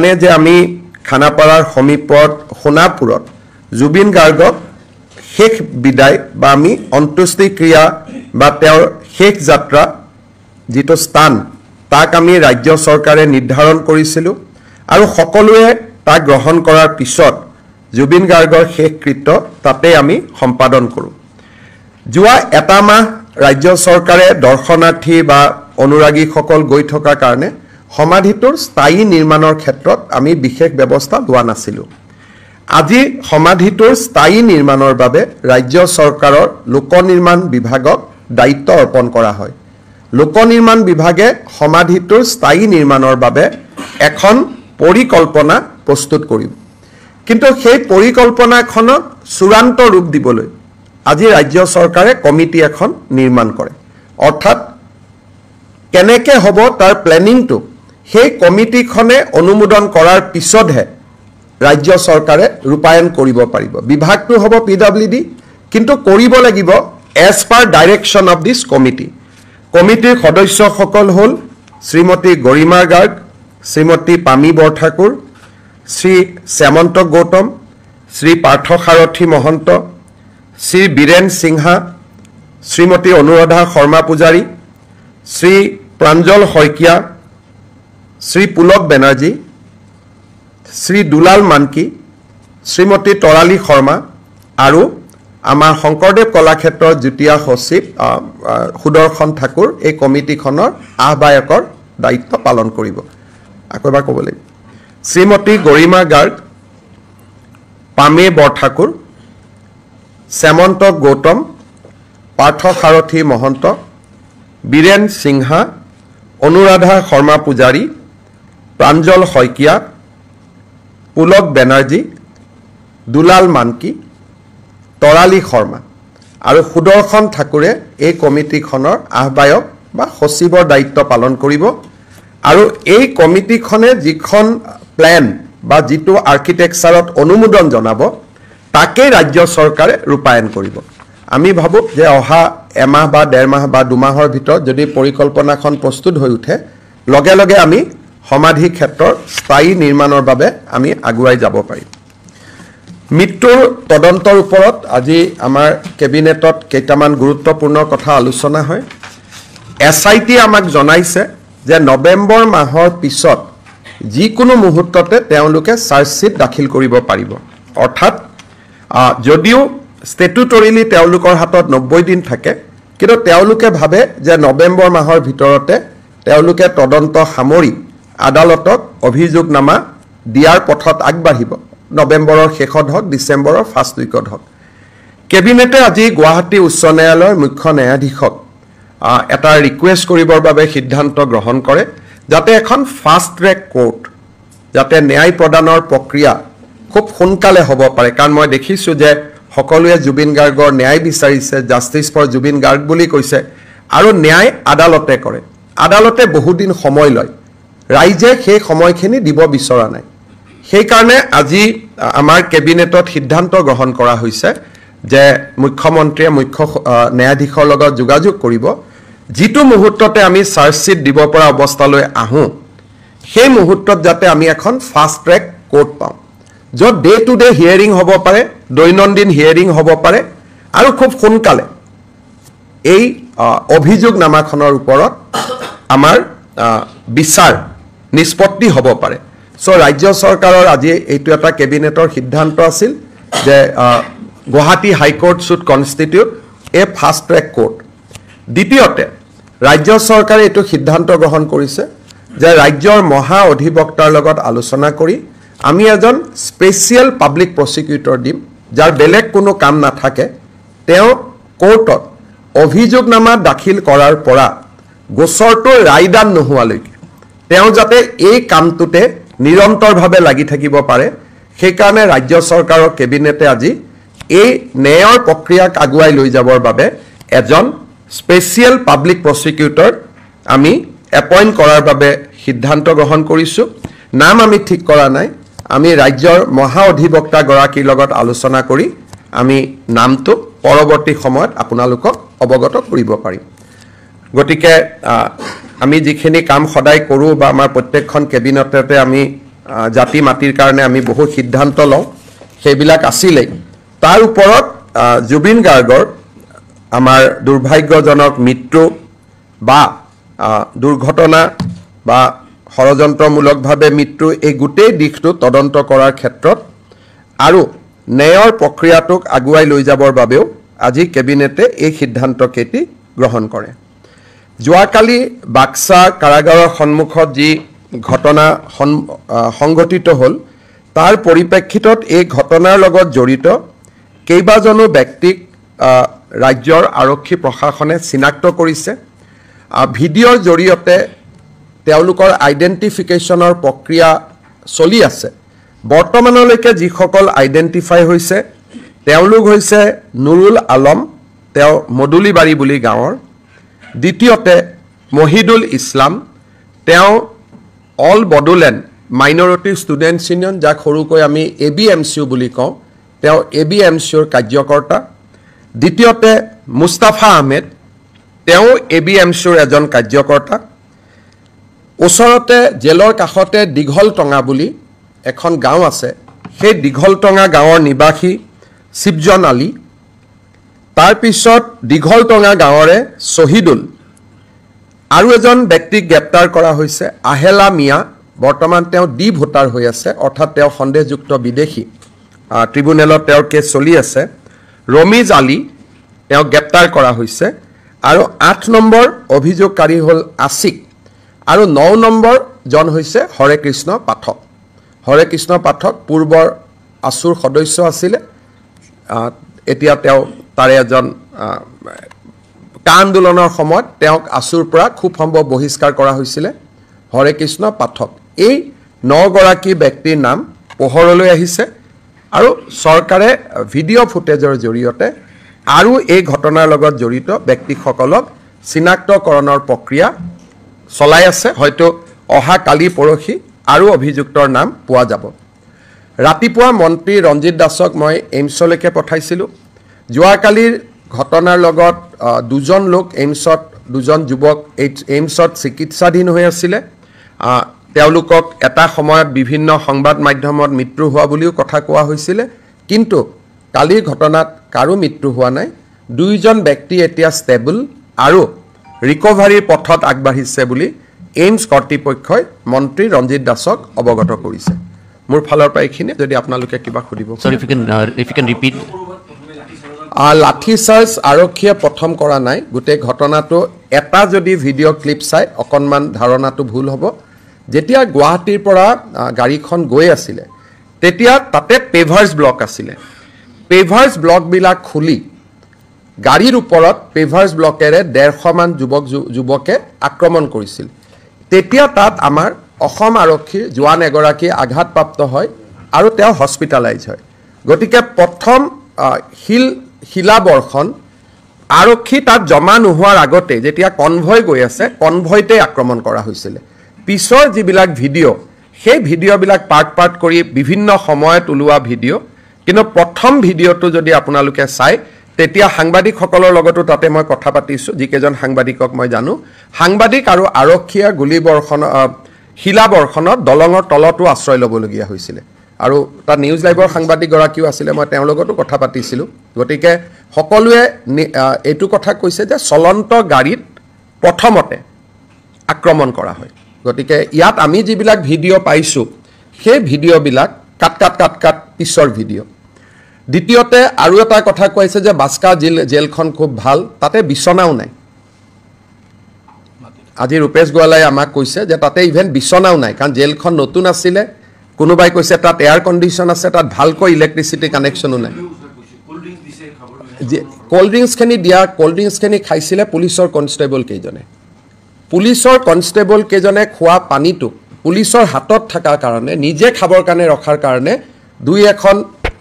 জানে যে আমি খানাপাৰাৰ সমীপত সোণাপুৰত জুবিন গাৰ্গক শেষ বিদায় বা আমি অন্ত্যেষ্টিক্ৰিয়া বা তেওঁৰ শেষ যাত্ৰা যেটো স্থান তাক আমি ৰাজ্য চৰকাৰে নিৰ্ধাৰণ কৰিছিল আৰু সকলোৱে তাক গ্ৰহণ কৰাৰ পিছত জুবিন গাৰ্গৰ শেষকৃত্য তাতে আমি সম্পাদন কৰোঁ যোৱা এটা মাহ ৰাজ্য চৰকাৰে দৰ্শনাৰ্থী বা অনুৰাগীসকল গৈ থকাৰ কাৰণে সমাধিটোৰ স্থায়ী নিৰ্মাণৰ ক্ষেত্ৰত আমি বিশেষ ব্যৱস্থা লোৱা নাছিলোঁ আজি সমাধিটোৰ স্থায়ী নিৰ্মাণৰ বাবে ৰাজ্য চৰকাৰৰ লোক নিৰ্মাণ বিভাগক দায়িত্ব অৰ্পণ কৰা হয় লোক নিৰ্মাণ বিভাগে সমাধিটোৰ স্থায়ী নিৰ্মাণৰ বাবে এখন পৰিকল্পনা প্ৰস্তুত কৰিব কিন্তু সেই পৰিকল্পনাখনক চূড়ান্ত ৰূপ দিবলৈ আজি ৰাজ্য চৰকাৰে কমিটি এখন নিৰ্মাণ কৰে অৰ্থাৎ কেনেকৈ হ'ব তাৰ প্লেনিংটো সেই কমিটিখনে অনুমোদন কৰাৰ পিছতহে ৰাজ্য চৰকাৰে ৰূপায়ণ কৰিব পাৰিব বিভাগটো হ'ব পিডব্লিউডি কিন্তু কৰিব লাগিব as per direction of this committee কমিটিৰ সদস্যসকল হ'ল শ্ৰীমতী গৰিমা গাৰ্গ শ্ৰীমতী পামী বৰঠাকুৰ শ্ৰী শ্যামন্ত গৌতম শ্ৰী পাৰ্থ সাৰথী মহন্ত শ্ৰী বীৰেন সিংহা শ্ৰীমতী অনুৰাধা শৰ্মা পূজাৰী শ্ৰী প্ৰাঞ্জল শইকীয়া শ্ৰী পুলক বেনাৰ্জী শ্ৰী দুলাল মানকি শ্ৰীমতী তৰালী শৰ্মা আৰু আমাৰ শংকৰদেৱ কলাক্ষেত্ৰৰ যুটীয়া সচিব সুদৰ্শন ঠাকুৰ এই কমিটিখনৰ আহ্বায়কৰ দায়িত্ব পালন কৰিব আকৌ এবাৰ ক'ব লাগিব শ্ৰীমতী গৰিমা গাৰ্গ পামী বৰঠাকুৰ শ্যামন্ত গৌতম পাৰ্থ সাৰথী মহন্ত বীৰেন সিংহা অনুৰাধা শৰ্মা পূজাৰী প্ৰাঞ্জল শইকীয়া পুলক বেনাৰ্জী দুলাল মানকি তৰালী শৰ্মা আৰু সুদৰ্শন ঠাকুৰে এই কমিটিখনৰ আহ্বায়ক বা সচিবৰ দায়িত্ব পালন কৰিব আৰু এই কমিটিখনে যিখন প্লেন বা যিটো আৰ্কিটেকচাৰত অনুমোদন জনাব তাকে ৰাজ্য চৰকাৰে ৰূপায়ণ কৰিব আমি ভাবো যে অহা এমাহ বা ডেৰ মাহ বা দুমাহৰ ভিতৰত যদি পৰিকল্পনাখন প্ৰস্তুত হৈ উঠে লগে লগে আমি সমাধি ক্ষেত্ৰৰ স্থায়ী নিৰ্মাণৰ বাবে আমি আগুৱাই যাব পাৰিম মৃত্যুৰ তদন্তৰ ওপৰত আজি আমাৰ কেবিনেটত কেইটামান গুৰুত্বপূৰ্ণ কথা আলোচনা হয় এছআইটি আমাক জনাইছে যে নৱেম্বৰ মাহৰ পিছত যিকোনো মুহূৰ্ততে তেওঁলোকে চাৰ্জশ্বীট দাখিল কৰিব পাৰিব অৰ্থাৎ যদিও ষ্টেটুটৰিলি তেওঁলোকৰ হাতত 90 দিন থাকে কিন্তু তেওঁলোকে ভাবে যে নৱেম্বৰ মাহৰ ভিতৰতে তেওঁলোকে তদন্ত সামৰি আদালতক অভিযোগনামা দিয়াৰ পথত আগবাঢ়িব নৱেম্বৰৰ শেষত হওক ডিচেম্বৰৰ ফাৰ্ষ্ট উইকত হওক কেবিনেটে আজি গুৱাহাটী উচ্চ ন্যায়ালয়ৰ মুখ্য ন্যায়াধীশক এটা ৰিকুৱেষ্ট কৰিবৰ বাবে সিদ্ধান্ত গ্ৰহণ কৰে যাতে এখন ফাষ্ট ট্ৰেক কোৰ্ট যাতে ন্যায় প্ৰদানৰ প্ৰক্ৰিয়া খুব সোনকালে হ'ব পাৰে কাৰণ মই দেখিছোঁ যে সকলোৱে জুবিন গাৰ্গৰ ন্যায় বিচাৰিছে জাষ্টিছ ফৰ জুবিন গাৰ্গ বুলি কৈছে আৰু ন্যায় আদালতে কৰে আদালতে বহুদিন সময় লয় ৰাইজে সেই সময়খিনি দিব বিচৰা নাই সেই কাৰণে আজি আমাৰ কেবিনেটত সিদ্ধান্ত গ্ৰহণ কৰা হৈছে যে মুখ্যমন্ত্ৰীয়ে মুখ্য ন্যায়াধীশৰ লগত যোগাযোগ কৰিব যিটো মুহূৰ্ততে আমি চাৰ্জশ্বীট দিব পৰা অৱস্থালৈ আহোঁ সেই মুহূৰ্তত যাতে আমি এখন ফাষ্ট ট্ৰেক কোৰ্ট পাওঁ য'ত ডে টু ডে হিয়াৰিং হ'ব পাৰে দৈনন্দিন হিয়াৰিং হ'ব পাৰে আৰু খুব সোনকালে এই অভিযোগনামাখনৰ ওপৰত আমাৰ বিচাৰ নিষ্পত্তি হ'ব পাৰে চ' ৰাজ্য চৰকাৰৰ আজি এইটো এটা কেবিনেটৰ সিদ্ধান্ত আছিল যে Guwahati high court should constitute a fast track court দ্বিতীয়তে ৰাজ্য চৰকাৰে এইটো সিদ্ধান্ত গ্ৰহণ কৰিছে যে ৰাজ্যৰ মহা অধিবক্তাৰ লগত আলোচনা কৰি আমি এজন স্পেচিয়েল পাব্লিক প্ৰসিকিউটৰ দিম যাৰ বেলেগ কোনো কাম নাথাকে তেওঁ কোৰ্টত অভিযোগনামা দাখিল কৰাৰ পৰা গোচৰটো ৰায়দান নোহোৱালৈকে তেওঁ যাতে এই কামটোতে নিৰন্তৰভাৱে লাগি থাকিব পাৰে সেই কাৰণে ৰাজ্য চৰকাৰৰ কেবিনেটে আজি এই ন্যায়ৰ প্ৰক্ৰিয়াক আগুৱাই লৈ যাবৰ বাবে এজন স্পেচিয়েল পাব্লিক প্ৰসিকিউটৰ আমি এপইণ্ট কৰাৰ বাবে সিদ্ধান্ত গ্ৰহণ কৰিছোঁ নাম আমি ঠিক কৰা নাই আমি ৰাজ্যৰ মহা অধিবক্তা গৰাকীৰ লগত আলোচনা কৰি আমি নামটো পৰৱৰ্তী সময়ত আপোনালোকক অৱগত কৰিব পাৰিম গতিকে আমি যিখিনি কাম সদায় কৰোঁ বা আমাৰ প্ৰত্যেকখন কেবিনেটতে আমি জাতি মাটিৰ কাৰণে আমি বহু সিদ্ধান্ত লওঁ সেইবিলাক আছিলেই তাৰ ওপৰত জুবিন গাৰ্গৰ আমাৰ দুৰ্ভাগ্যজনক মৃত্যু বা দুৰ্ঘটনা বা ষড়যন্ত্ৰমূলকভাৱে মৃত্যু এই গোটেই দিশটো তদন্ত কৰাৰ ক্ষেত্ৰত আৰু ন্যায়ৰ প্ৰক্ৰিয়াটোক আগুৱাই লৈ যাবৰ বাবেও আজি কেবিনেটে এই সিদ্ধান্তকেইটি গ্ৰহণ কৰে যোৱাকালি বাক্সা কাৰাগাৰৰ সন্মুখত যি ঘটনা সংঘটিত হ'ল তাৰ পৰিপ্ৰেক্ষিতত এই ঘটনাৰ লগত জড়িত কেইবাজনো ব্যক্তিক ৰাজ্যৰ আৰক্ষী প্ৰশাসনে চিনাক্ত কৰিছে ভিডিঅ'ৰ জৰিয়তে তেওঁলোকৰ আইডেন্টিফিকেশ্যনৰ প্ৰক্ৰিয়া চলি আছে বৰ্তমানলৈকে যিসকল আইডেন্টিফাই হৈছে তেওঁলোক হৈছে নুৰুল আলম তেওঁ মডুলিবাৰী বুলি গাঁৱৰ দ্বিতীয়তে মহিদুল ইছলাম তেওঁ all Bodoland minority students union যাক সৰুকৈ আমি ABMCU বুলি কওঁ তেওঁ ABMCUৰ কাৰ্যকৰ্তা দ্বিতীয়তে মুস্তাফা আহমেদ তেওঁ ABMCUৰ এজন কাৰ্যকৰ্তা ওচৰতে জেলৰ কাষতে দীঘলটঙা বুলি এখন গাঁও আছে সেই দীঘলটঙা গাঁৱৰ নিবাসী শিৱজন আলী তাৰ পিছত দীঘলটঙা গাঁৱৰে শহীদুল আৰু এজন ব্যক্তিক গ্ৰেপ্তাৰ কৰা হৈছে আহেলা মিয়া বৰ্তমান তেওঁ ডি ভোটাৰ হৈ আছে অৰ্থাৎ তেওঁ সন্দেহযুক্ত বিদেশী ট্ৰিব্যুনেলত তেওঁৰ কেছ চলি আছে ৰমিজ আলী তেওঁ গ্ৰেপ্তাৰ কৰা হৈছে আৰু 8 নম্বৰ অভিযোগকাৰী হ'ল আছিক আৰু 9 নম্বৰ জন হৈছে হৰে কৃষ্ণ পাঠক পূৰ্বৰ আসুৰ সদস্য আছিল এতিয়া তেওঁ তাৰে এজন কা আন্দোলনৰ সময়ত তেওঁক আসুৰ পৰা খুব সম্ভৱ বহিষ্কাৰ কৰা হৈছিল হৰে কৃষ্ণ পাঠক এই 9 গৰাকী ব্যক্তিৰ নাম পোহৰলৈ আহিছে আৰু চৰকাৰে ভিডিঅ' ফুটেজৰ জৰিয়তে আৰু এই ঘটনাৰ লগত জড়িত ব্যক্তিসকলক চিনাক্তকৰণৰ প্ৰক্ৰিয়া চলাই আছে হয়তো অহা কালি পৰহি আৰু অভিযুক্তৰ নাম পোৱা যাব ৰাতিপুৱা মন্ত্ৰী ৰঞ্জিত দাসক মই এইমছলৈকে পঠাইছিলোঁ যোৱাকালিৰ ঘটনাৰ লগত দুজন লোক এইমছত দুজন যুৱক এইমছত চিকিৎসাধীন হৈ আছিল তেওঁলোকক এটা সময়ত বিভিন্ন সংবাদ মাধ্যমত মৃত্যু হোৱা বুলিও কথা কোৱা হৈছিল কিন্তু কালিৰ ঘটনাত কাৰো মৃত্যু হোৱা নাই দুইজন ব্যক্তি এতিয়া ষ্টেবল আৰু ৰিকভাৰীৰ পথত আগবাঢ়িছে বুলি এইমছ কৰ্তৃপক্ষই মন্ত্ৰী ৰঞ্জিত দাসক অৱগত কৰিছে মোৰ ফালৰ পৰা এইখিনি যদি আপোনালোকে কিবা খুদিব সৰি ইফ ইউ ক্যান ৰিপিট লাঠি চাৰ্জ আৰক্ষীয়ে প্ৰথম কৰা নাই গোটেই ঘটনাটো এটা যদি ভিডিঅ' ক্লিপ চাই অকণমান ধাৰণাটো ভুল হ'ব যেতিয়া গুৱাহাটীৰ পৰা গাড়ীখন গৈ আছিলে তেতিয়া তাতে পেভাৰ্ছ ব্লক আছিলে পেভাৰ্ছ ব্লকবিলাক খুলি গাড়ীৰ ওপৰত পেভাৰ্ছ ব্লকেৰে 150 মান যুৱকে আক্ৰমণ কৰিছিল তেতিয়া তাত আমাৰ অসম আৰক্ষীৰ জোৱান এগৰাকী আঘাতপ্ৰাপ্ত হয় আৰু তেওঁ হস্পিটেলাইজ হয় গতিকে প্ৰথম শিলাবৰ্ষণ আৰক্ষী তাত জমা নোহোৱাৰ আগতে যেতিয়া কনভয় গৈ আছে কনভয়তে আক্ৰমণ কৰা হৈছিল পিছৰ যিবিলাক ভিডিঅ' সেই ভিডিঅ'বিলাক পাৰ্ট কৰি বিভিন্ন সময়ত ওলোৱা ভিডিঅ' কিন্তু প্ৰথম ভিডিঅ'টো যদি আপোনালোকে চাই তেতিয়া সাংবাদিকসকলৰ লগতো তাতে মই কথা পাতিছোঁ যিকেইজন সাংবাদিকক মই জানো সাংবাদিক আৰু আৰক্ষীয়ে শিলাবৰ্ষণত দলঙৰ তলতো আশ্ৰয় ল'বলগীয়া হৈছিল আৰু তাত নিউজ লাইভৰ সাংবাদিকগৰাকীও আছিলে মই তেওঁৰ লগতো কথা পাতিছিলোঁ গতিকে সকলোৱে এইটো কথা কৈছে যে চলন্ত গাড়ীত প্ৰথমতে আক্ৰমণ কৰা হয় গতিকে ইয়াত আমি যিবিলাক ভিডিঅ' পাইছোঁ সেই ভিডিঅ'বিলাক কাট পিছৰ ভিডিঅ' দ্বিতীয়তে আৰু এটা কথা কৈছে যে বাস্কা জেলখন খুব ভাল তাতে বিছনাও নাই আজি ৰূপেশ গোৱালাই আমাক কৈছে যে তাতে ইভেন বিছনাও নাই কাৰণ জেলখন নতুন আছিলে কোনোবাই কৈছে তাত এয়াৰ কণ্ডিশ্যন আছে তাত ভালকৈ ইলেক্ট্ৰিচিটি কানেকশ্যনো নাই কোল্ড ড্ৰিংকছখিনি খাইছিলে পুলিচৰ কনষ্টেবল কেইজনে খোৱা পানীটো পুলিচৰ হাতত থকাৰ কাৰণে নিজে খাবৰ কাৰণে ৰখাৰ কাৰণে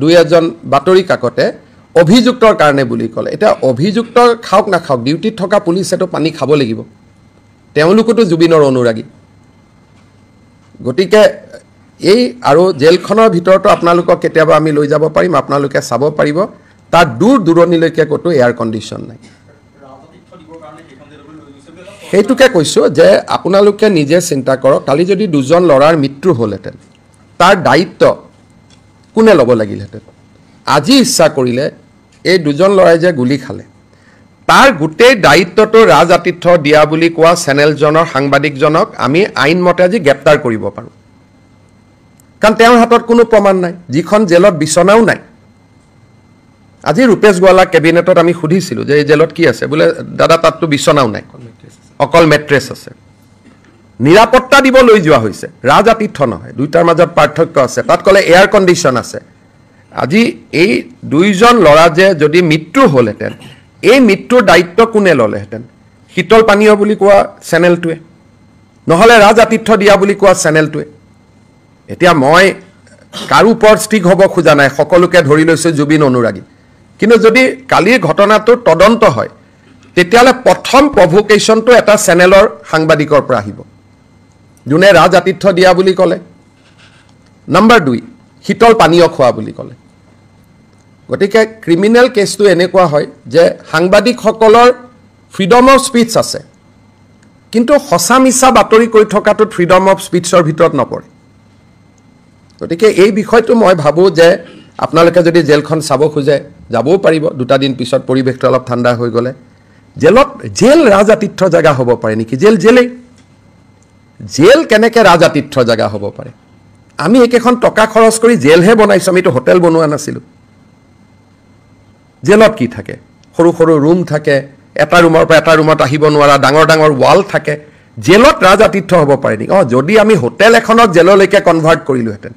দুই এজন বাতৰি কাকতে অভিযুক্তৰ কাৰণে বুলি ক'লে এতিয়া অভিযুক্ত খাওক নাখাওক ডিউটিত থকা পুলিচেতো পানী খাব লাগিব তেওঁলোকতো জুবিনৰ অনুৰাগী গতিকে এই আৰু জেলখনৰ ভিতৰতো আপোনালোকক কেতিয়াবা আমি লৈ যাব পাৰিম আপোনালোকে চাব পাৰিব তাত দূৰণিলৈকে ক'তো এয়াৰ কণ্ডিশ্যন নাই সেইটোকে কৈছোঁ যে আপোনালোকে নিজে চিন্তা কৰক কালি যদি দুজন ল'ৰাৰ মৃত্যু হ'লহেঁতেন তাৰ দায়িত্ব কোনে ল'ব লাগিলহেঁতেন আজি ইচ্ছা কৰিলে এই দুজন ল'ৰাই যে গুলি খালে তাৰ গোটেই দায়িত্বটো ৰাজ আতিথ্য দিয়া বুলি কোৱা চেনেলজনৰ সাংবাদিকজনক আমি আইনমতে আজি গ্ৰেপ্তাৰ কৰিব পাৰোঁ কাৰণ তেওঁৰ হাতত কোনো প্ৰমাণ নাই যিখন জেলত বিচনাও নাই আজি ৰূপেশ গোৱালা কেবিনেটত আমি সুধিছিলোঁ যে এই জেলত কি আছে বোলে দাদা তাততো বিচনাও নাই অকল মেট্ৰেছ আছে নিৰাপত্তা দিব লৈ যোৱা হৈছে ৰাজ আতিথ্য নহয় দুইটাৰ মাজত পাৰ্থক্য আছে তাত ক'লে এয়াৰ কণ্ডিশ্যন আছে আজি এই দুইজন ল'ৰা যে যদি মৃত্যু হ'লহেঁতেন এই মৃত্যুৰ দায়িত্ব কোনে ল'লেহেঁতেন শীতল পানীয় বুলি কোৱা চেনেলটোৱে নহ'লে ৰাজ আতিথ্য দিয়া বুলি কোৱা চেনেলটোৱে এতিয়া মই কাৰো ওপৰত ষ্টিক হ'ব খোজা নাই সকলোকে ধৰি লৈছোঁ জুবিন অনুৰাগী কিন্তু যদি কালিৰ ঘটনাটোৰ তদন্ত হয় তেতিয়াহ'লে প্ৰথম প্ৰভোকেশ্যনটো এটা চেনেলৰ সাংবাদিকৰ পৰা আহিব যোনে ৰাজ আতিথ্য দিয়া বুলি ক'লে নম্বৰ 2 শীতল পানীয় খোৱা বুলি ক'লে গতিকে ক্ৰিমিনেল কেছটো এনেকুৱা হয় যে সাংবাদিকসকলৰ ফ্ৰীডম অফ স্পীচ আছে কিন্তু সঁচা মিছা বাতৰি কৈ থকাটো ফ্ৰীডম অফ স্পীচৰ ভিতৰত নপৰে গতিকে এই বিষয়টো মই ভাবোঁ যে আপোনালোকে যদি জেলখন চাব খোজে যাবও পাৰিব দুটা দিন পিছত পৰিৱেশটো অলপ ঠাণ্ডা হৈ গ'লে জেল ৰাজ আতিথ্য জেগা হ'ব পাৰে নেকি জেল কেনেকৈ ৰাজ আতিথ্য জেগা হ'ব পাৰে আমি একেখন টকা খৰচ কৰি জেলহে বনাইছোঁ আমিতো হোটেল বনোৱা নাছিলোঁ জেলত কি থাকে সৰু সৰু ৰুম থাকে এটা ৰুমৰ পৰা এটা ৰুমত আহিব নোৱাৰা ডাঙৰ ডাঙৰ ৱাল থাকে জেলত ৰাজ আতিথ্য হ'ব পাৰে নেকি যদি আমি হোটেল এখনক জেললৈকে কনভাৰ্ট কৰিলোহেঁতেন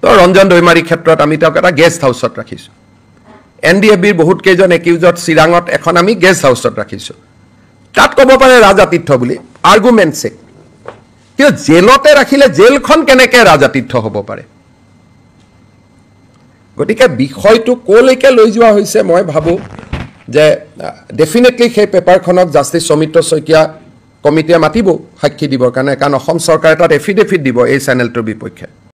তো ৰঞ্জন দৈমাৰীৰ ক্ষেত্ৰত আমি তেওঁক এটা গেষ্ট হাউচত ৰাখিছোঁ NDFBৰ বহুত কেইজন একিউজত চিৰাঙত এখন আমি গেষ্ট হাউচত ৰাখিছোঁ তাত ক'ব পাৰে ৰাজ আতিথ্য বুলি আৰ্গুমেণ্টছে কিন্তু জেলতে ৰাখিলে জেলখন কেনেকৈ ৰাজ আতিথ্য হ'ব পাৰে গতিকে বিষয়টো ক'লৈকে লৈ যোৱা হৈছে মই ভাবোঁ যে ডেফিনেটলি সেই পেপাৰখনক জাষ্টিছ সৌমিত্ৰ শইকীয়া কমিটিয়ে মাতিব সাক্ষী দিবৰ কাৰণে কাৰণ অসম চৰকাৰে তাত এফিডেভিট দিব এই চেনেলটোৰ বিপক্ষে